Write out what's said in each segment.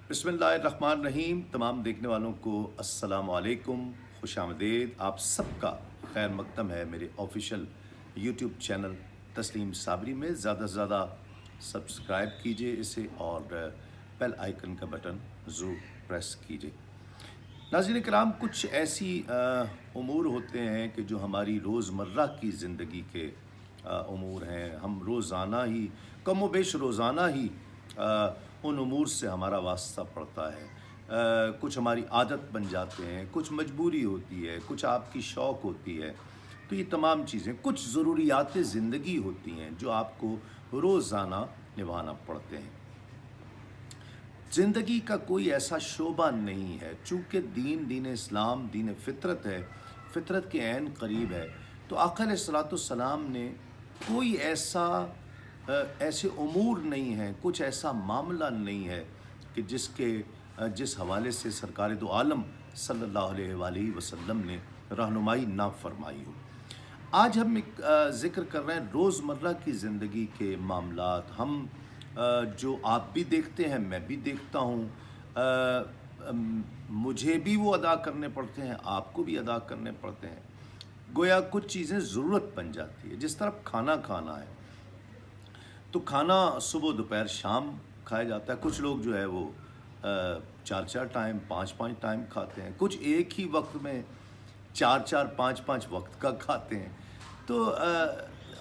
बिस्मिल्लाहिर्रहमानिर्रहीम। तमाम देखने वालों को अस्सलाम वालेकुम, खुश आमदीद। आप सबका खैर मकदम है मेरे ऑफिशियल यूट्यूब चैनल तस्लीम साबरी में। ज़्यादा से ज़्यादा सब्सक्राइब कीजिए इसे और बेल आइकन का बटन ज़रूर प्रेस कीजिए। नाज़रीन कराम, कुछ ऐसी उमूर होते हैं कि जो हमारी रोज़मर्रा की ज़िंदगी के उमूर हैं। हम रोज़ाना ही कम व बेश रोज़ाना ही उन उमूर से हमारा वास्ता पड़ता है। कुछ हमारी आदत बन जाते हैं, कुछ मजबूरी होती है, कुछ आपकी शौक़ होती है। तो ये तमाम चीज़ें कुछ ज़रूरियात ज़िंदगी होती हैं जो आपको रोज़ाना निभाना पड़ते हैं। ज़िंदगी का कोई ऐसा शोबा नहीं है, चूँकि दीन इस्लाम दीन फ़ितरत है, फ़ितरत के ऐन करीब है। तो आका अलैहिस्सलाम ने कोई ऐसे उमूर नहीं हैं, कुछ ऐसा मामला नहीं है कि जिस हवाले से सरकार दो आलम सल्लल्लाहु अलैहि वसल्लम ने रहनुमाई ना फरमाई हो। आज हम एक ज़िक्र कर रहे हैं रोज़मर्रा की ज़िंदगी के मामलात। हम जो आप भी देखते हैं, मैं भी देखता हूँ, मुझे भी वो अदा करने पड़ते हैं, आपको भी अदा करने पड़ते हैं। गोया कुछ चीज़ें ज़रूरत बन जाती है। जिस तरह खाना खाना है तो खाना सुबह दोपहर शाम खाया जाता है। कुछ लोग जो है वो 4-4 टाइम 5-5 टाइम खाते हैं, कुछ एक ही वक्त में 4-4 5-5 वक्त का खाते हैं। तो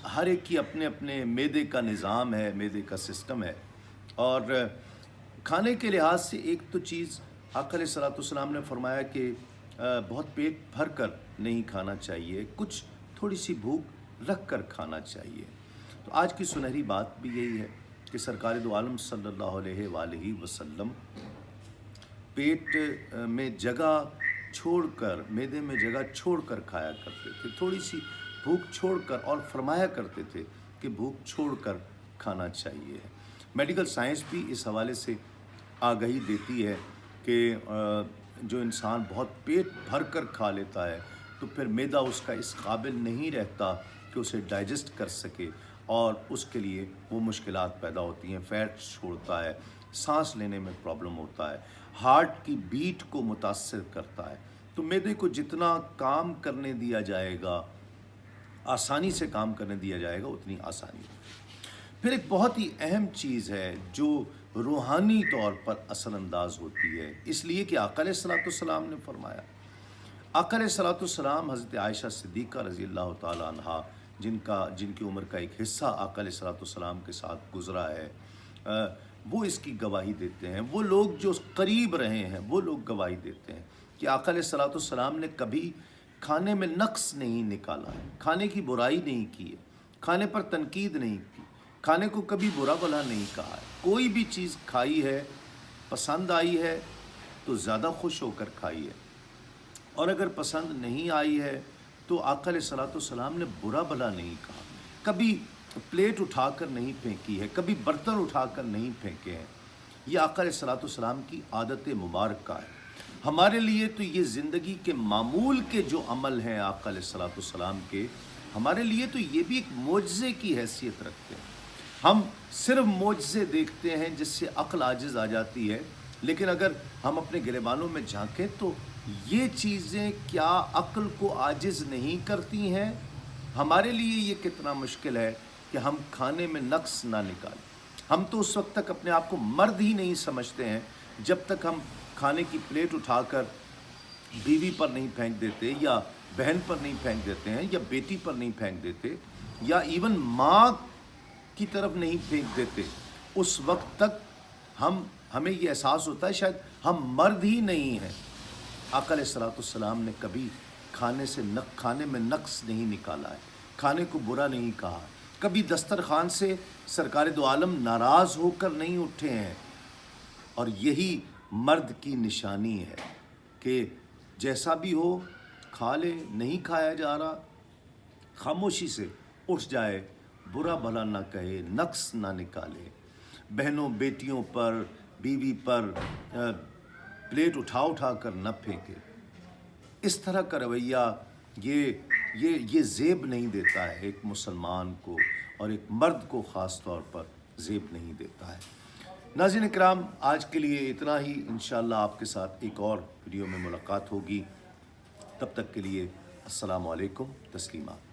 हर एक की अपने अपने मैदे का निज़ाम है, मैदे का सिस्टम है। और खाने के लिहाज से एक तो चीज़ आका अलैहिस्सलाम ने फरमाया कि बहुत पेट भर कर नहीं खाना चाहिए, कुछ थोड़ी सी भूख रख कर खाना चाहिए। तो आज की सुनहरी बात भी यही है कि सरकार दो आलम सल्लल्लाहु अलैहि वसल्लम पेट में जगह छोड़कर, मैदे में जगह छोड़कर खाया करते थे, थोड़ी सी भूख छोड़कर, और फरमाया करते थे कि भूख छोड़कर खाना चाहिए। मेडिकल साइंस भी इस हवाले से आगाही देती है कि जो इंसान बहुत पेट भर कर खा लेता है तो फिर मैदा उसका इस काबिल नहीं रहता कि उसे डाइजेस्ट कर सके, और उसके लिए वो मुश्किलात पैदा होती हैं। फैट छोड़ता है, सांस लेने में प्रॉब्लम होता है, हार्ट की बीट को मुतासर करता है। तो मैदे को जितना काम करने दिया जाएगा, आसानी से काम करने दिया जाएगा, उतनी आसानी होगी। फिर एक बहुत ही अहम चीज़ है जो रूहानी तौर पर असरअंदाज होती है, इसलिए कि आका अलैहिस्सलाम ने फरमाया। आका अलैहिस्सलाम हज़रत आयशा सिद्दीक़ा रज़ी अल्लाह ताला अन्हा, जिनकी उम्र का एक हिस्सा आका अलैहिस्सलाम के साथ गुज़रा है, वो इसकी गवाही देते हैं। वो लोग जो करीब रहे हैं वो लोग गवाही देते हैं कि आका अलैहिस्सलाम ने कभी खाने में नक्स नहीं निकाला है, खाने की बुराई नहीं की है, खाने पर तनकीद नहीं की, खाने को कभी बुरा भला नहीं कहा है। कोई भी चीज़ खाई है, पसंद आई है तो ज़्यादा खुश होकर खाई है, और अगर पसंद नहीं आई है तो आका अलैहिस्सलाम ने बुरा भला नहीं कहा। कभी प्लेट उठाकर नहीं फेंकी है, कभी बर्तन उठाकर नहीं फेंके हैं। ये आका अलैहिस्सलाम की आदत मुबारक है। हमारे लिए तो ये ज़िंदगी के मामूल के जो अमल हैं आका अलैहिस्सलाम के, हमारे लिए तो ये भी एक मोजज़े की हैसियत रखते हैं। हम सिर्फ मोजज़े देखते हैं जिससे अक्ल आजिज़ आ जाती है, लेकिन अगर हम अपने गिरेबानों में झांकें तो ये चीज़ें क्या अक्ल को आजिज़ नहीं करती हैं? हमारे लिए ये कितना मुश्किल है कि हम खाने में नक्स ना निकालें। हम तो उस वक्त तक अपने आप को मर्द ही नहीं समझते हैं जब तक हम खाने की प्लेट उठाकर बीवी पर नहीं फेंक देते, या बहन पर नहीं फेंक देते हैं, या बेटी पर नहीं फेंक देते, या इवन माँ की तरफ नहीं फेंक देते। उस वक्त तक हमें ये एहसास होता है शायद हम मर्द ही नहीं हैं। आका अलैहिस्सलाम ने कभी खाने में नक्स नहीं निकाला है, खाने को बुरा नहीं कहा, कभी दस्तरखान से सरकार दो आलम नाराज़ होकर नहीं उठे हैं। और यही मर्द की निशानी है कि जैसा भी हो खा ले, नहीं खाया जा रहा खामोशी से उठ जाए, बुरा भला ना कहे, नक्स ना निकाले, बहनों बेटियों पर, बीवी पर प्लेट उठा कर न फेंके। इस तरह का रवैया ये ज़ेब नहीं देता है एक मुसलमान को, और एक मर्द को ख़ास तौर पर ज़ेब नहीं देता है। नाज़रीन इकराम, आज के लिए इतना ही। इंशाअल्लाह आपके साथ एक और वीडियो में मुलाकात होगी। तब तक के लिए अस्सलामु अलैकुम, तस्लीमात।